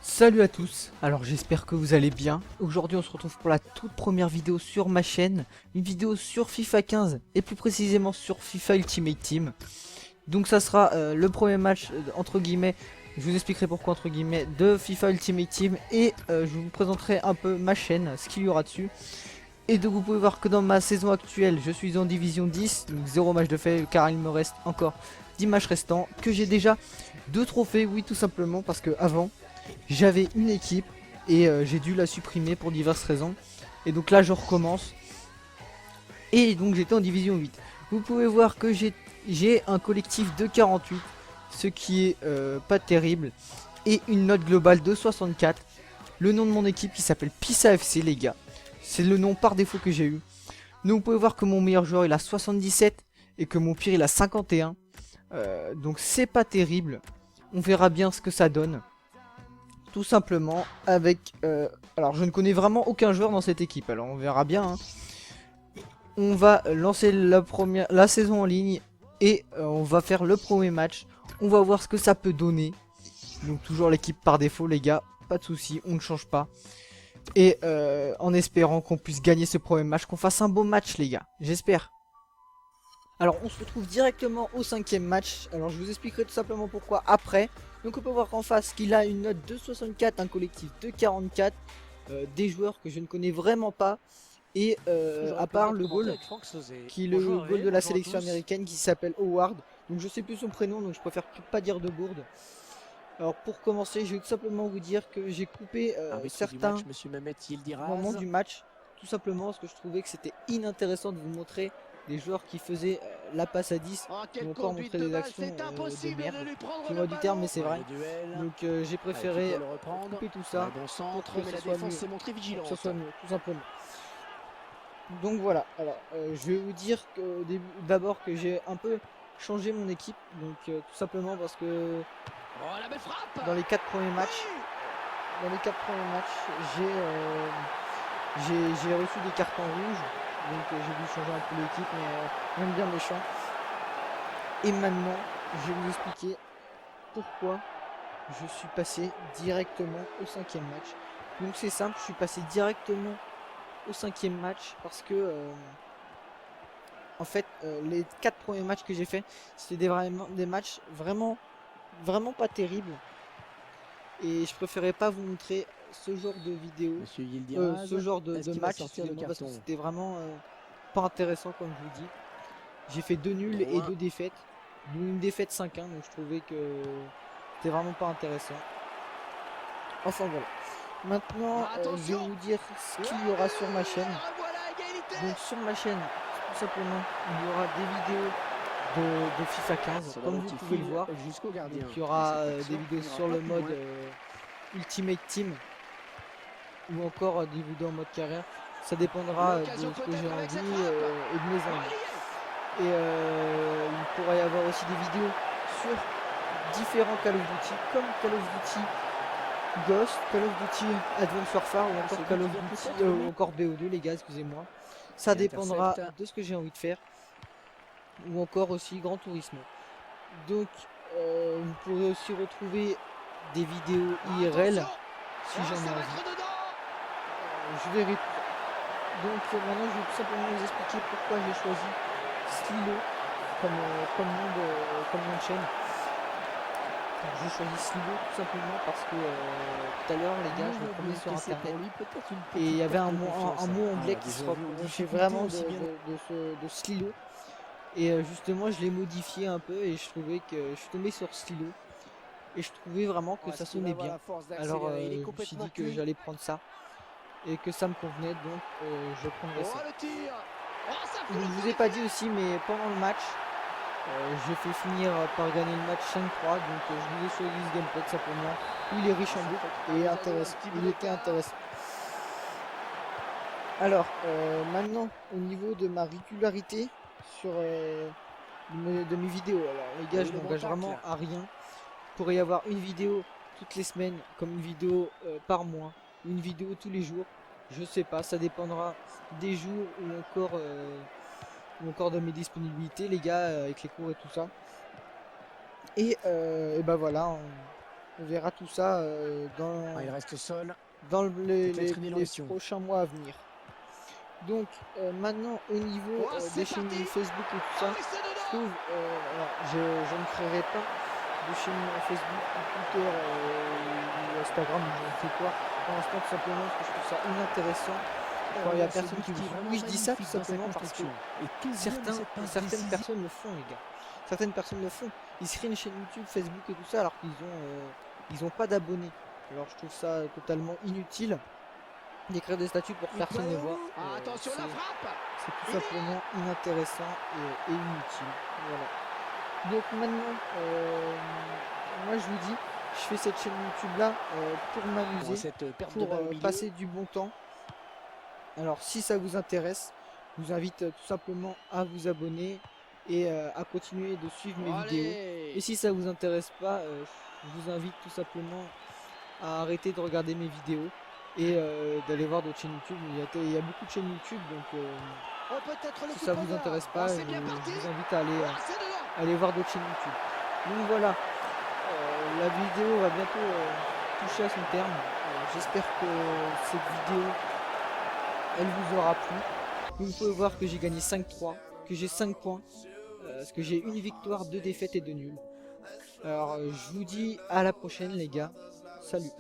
Salut à tous, alors j'espère que vous allez bien. Aujourd'hui on se retrouve pour la toute première vidéo sur ma chaîne, une vidéo sur FIFA 15 et plus précisément sur FIFA Ultimate Team. Donc ça sera le premier match entre guillemets, je vous expliquerai pourquoi entre guillemets, de FIFA Ultimate Team et je vous présenterai un peu ma chaîne, ce qu'il y aura dessus. Et donc vous pouvez voir que dans ma saison actuelle je suis en division 10, donc 0 match de fait car il me reste encore 10 matchs restants, que j'ai déjà 2 trophées, oui tout simplement parce que avant j'avais une équipe et j'ai dû la supprimer pour diverses raisons. Et donc là je recommence. Et donc j'étais en division 8. Vous pouvez voir que j'ai un collectif de 48, ce qui est pas terrible. Et une note globale de 64. Le nom de mon équipe qui s'appelle Pisa FC les gars. C'est le nom par défaut que j'ai eu. Donc vous pouvez voir que mon meilleur joueur il a 77 et que mon pire il a 51. Donc c'est pas terrible. On verra bien ce que ça donne. Tout simplement avec... alors je ne connais vraiment aucun joueur dans cette équipe. Alors on verra bien. Hein. On va lancer la saison en ligne. Et on va faire le premier match. On va voir ce que ça peut donner. Donc toujours l'équipe par défaut les gars. Pas de souci, on ne change pas. Et en espérant qu'on puisse gagner ce premier match. Qu'on fasse un beau match les gars. J'espère. Alors on se retrouve directement au 5e match. Alors je vous expliquerai tout simplement pourquoi après. Donc on peut voir qu'en face qu'il a une note de 64, un collectif de 44, des joueurs que je ne connais vraiment pas. Et à part le goal, qui est le goal de la sélection américaine qui s'appelle Howard. Donc je sais plus son prénom donc je préfère pas dire de bourde. Alors pour commencer je vais tout simplement vous dire que j'ai coupé certains moments du match. Tout simplement parce que je trouvais que c'était inintéressant de vous montrer des joueurs qui faisaient la passe à 10 ou encore montrer des actions de merde. Excusez-moi du terme mais c'est vrai. Donc j'ai préféré couper tout ça pour que ce soit mieux. Pour que ce soit mieux, tout simplement. Donc voilà, alors je vais vous dire que d'abord que j'ai un peu changé mon équipe. Donc tout simplement parce que dans les 4 premiers matchs, j'ai reçu des cartons rouges. Donc j'ai dû changer un peu l'équipe, mais même bien méchant. Et maintenant, je vais vous expliquer pourquoi je suis passé directement au 5e match. Donc c'est simple, je suis passé directement au 5e match parce que en fait les 4 premiers matchs que j'ai fait c'était des matchs vraiment pas terribles. Et je préférais pas vous montrer ce genre de vidéo, ce genre de match, parce que c'était vraiment pas intéressant comme je vous dis. J'ai fait 2 nuls et 2 défaites, dont une défaite 5-1, donc je trouvais que c'était vraiment pas intéressant. Enfin voilà. Maintenant, je vais vous dire ce qu'il y aura sur ma chaîne. Donc sur ma chaîne, tout simplement, il y aura des vidéos de FIFA 15, comme vous pouvez le voir. Donc il y aura des vidéos sur le mode Ultimate Team ou encore des vidéos en mode carrière. Ça dépendra de ce que j'ai envie et de mes envies. Et il pourra y avoir aussi des vidéos sur différents Call of Duty, comme Call of Duty Ghost, Call of Duty Advanced Warfare ou encore Call of Duty ou encore BO2 les gars, excusez-moi. Ça dépendra de ce que j'ai envie de faire. Ou encore aussi Grand Turismo. Donc vous pourrez aussi retrouver des vidéos IRL si j'en ai envie. Je verrai tout ça. Donc maintenant je vais tout simplement vous expliquer pourquoi j'ai choisi Slilo comme nom de chaîne. J'ai choisi Slilo tout simplement parce que tout à l'heure les gars je me promenais sur internet et il y avait un mot anglais qui se rapprochait vraiment de Slilo. Et justement je l'ai modifié un peu et je trouvais que je suis tombé sur Slilo. Et je trouvais vraiment que ça sonnait bien. Alors je me suis dit que j'allais prendre ça. Et que ça me convenait donc je prendrai ça. Je ne vous ai pas dit aussi mais pendant le match j'ai fait finir par gagner le match 5-3. Donc je vous ai choisi ce gameplay tout simplement. Il est riche en boucle et intéressant. Il était intéressant. Alors maintenant au niveau de ma régularité sur de mes vidéos. Alors les gars je m'engage vraiment à rien. Il pourrait y avoir une vidéo toutes les semaines, comme une vidéo par mois, une vidéo tous les jours. Je sais pas, ça dépendra des jours ou encore de mes disponibilités, les gars, avec les cours et tout ça. Et bah voilà, On verra tout ça Il reste seul. dans les Sur prochains mois à venir. Donc maintenant au niveau des chaînes Facebook et tout ça, je trouve, alors, je ne créerai pas de chaîne Facebook ou Twitter ou Instagram ou je ne sais quoi pour l'instant, tout simplement parce que je trouve ça inintéressant. Quand il y a personne qui le fait. Oui, je dis ça tout simplement parce que certaines personnes le font, les gars. Certaines personnes le font. Ils se créent une chaîne YouTube, Facebook et tout ça alors qu'ils ont pas d'abonnés. Alors je trouve ça totalement inutile d'écrire des statuts pour que personne les voit. Attention la frappe. C'est tout simplement inintéressant et inutile. Voilà. Donc maintenant, moi je vous dis, je fais cette chaîne YouTube là pour m'amuser, pour passer du bon temps. Alors si ça vous intéresse, je vous invite tout simplement à vous abonner et à continuer de suivre mes vidéos. Et si ça vous intéresse pas, je vous invite tout simplement à arrêter de regarder mes vidéos et d'aller voir d'autres chaînes YouTube. Il y a beaucoup de chaînes YouTube, donc si ça vous intéresse pas, je vous invite à aller voir d'autres chaînes YouTube. Donc voilà, la vidéo va bientôt toucher à son terme. J'espère que cette vidéo elle vous aura plu. Vous pouvez voir que j'ai gagné 5-3, que j'ai 5 points, parce que j'ai une victoire, 2 défaites et 2 nuls. Alors je vous dis à la prochaine les gars, salut.